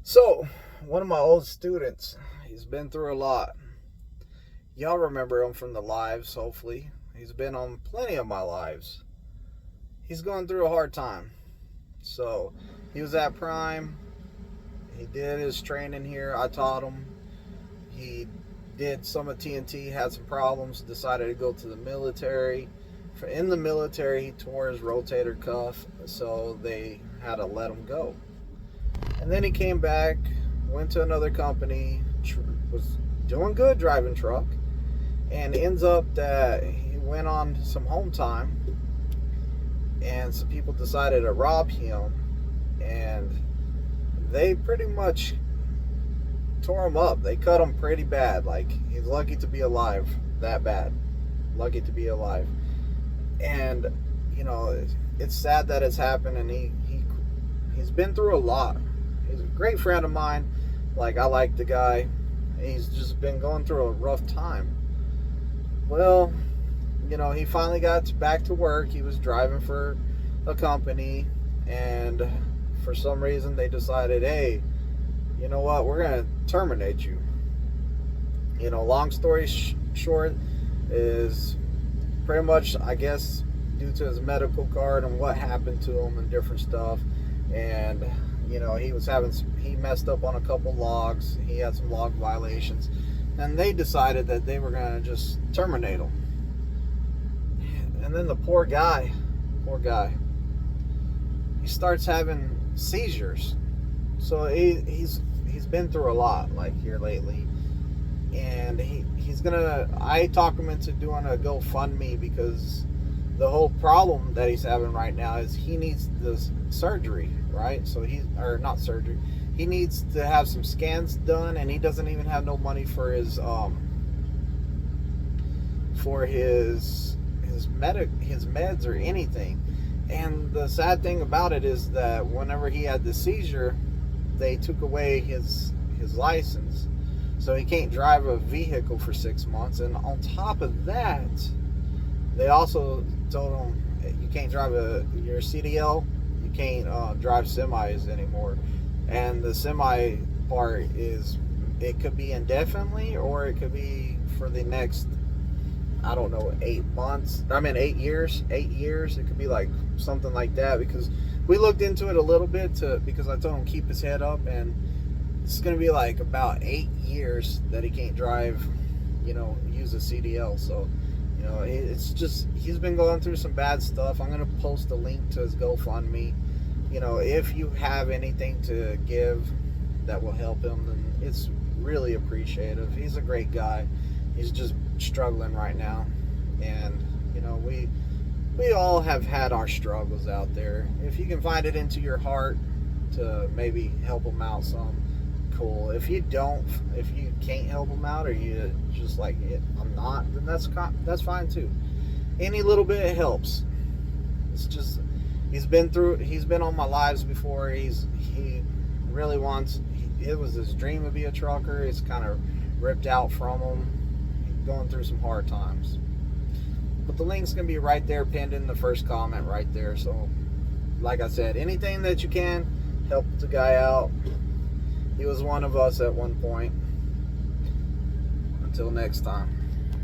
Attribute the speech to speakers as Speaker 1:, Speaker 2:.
Speaker 1: So, one of my old students, he's been through a lot. Y'all remember him from the lives, hopefully. He's been on plenty of my lives. He's going through a hard time. So, he was at Prime. He did his training here. I taught him. He did some of TNT, had some problems, decided to go to the military. In the military, he tore his rotator cuff, so they had to let him go. And then he came back, went to another company, was doing good driving truck, and ends up that he went on some home time, and some people decided to rob him, and they pretty much tore him up. They cut him pretty bad. Like, he's lucky to be alive, that bad. Lucky to be alive. And, you know, it's sad that it's happened, and he's been through a lot. He's a great friend of mine. Like, I like the guy. He's just been going through a rough time. Well, you know, he finally got back to work. He was driving for a company, and for some reason they decided, hey, you know what, we're going to terminate you. You know, long story short is pretty much, I guess, due to his medical card and what happened to him and different stuff. And, you know, he messed up on a couple logs. He had some log violations. And they decided that they were going to just terminate him. And then the poor guy, he starts having seizures. So he's been through a lot, like, here lately. And I talked him into doing a GoFundMe, because the whole problem that he's having right now is he needs this surgery, right? So not surgery. He needs to have some scans done, and he doesn't even have no money for his meds or anything. And the sad thing about it is that whenever he had the seizure, they took away his license. So he can't drive a vehicle for 6 months. And on top of that, they also told him, you can't drive your CDL, you can't drive semis anymore. And the semi part it could be indefinitely, or it could be for the next, I don't know, 8 months. 8 years. 8 years. It could be like something like that, because we looked into it a little bit because I told him keep his head up, and it's going to be like about 8 years that he can't drive, you know, use a CDL. So, you know, it's just, he's been going through some bad stuff. I'm going to post a link to his GoFundMe. You know, if you have anything to give that will help him, then it's really appreciative. He's a great guy. He's just struggling right now. And, you know, we all have had our struggles out there. If you can find it into your heart to maybe help him out some, cool. If you can't help him out, or you just like, I'm not, then that's fine too. Any little bit helps. It's just, he's been on my lives before. He really wants, it was his dream to be a trucker. It's kind of ripped out from him. He's going through some hard times. But the link's gonna be right there, pinned in the first comment right there. So, like I said, anything that you can, help the guy out. He was one of us at one point. Until next time.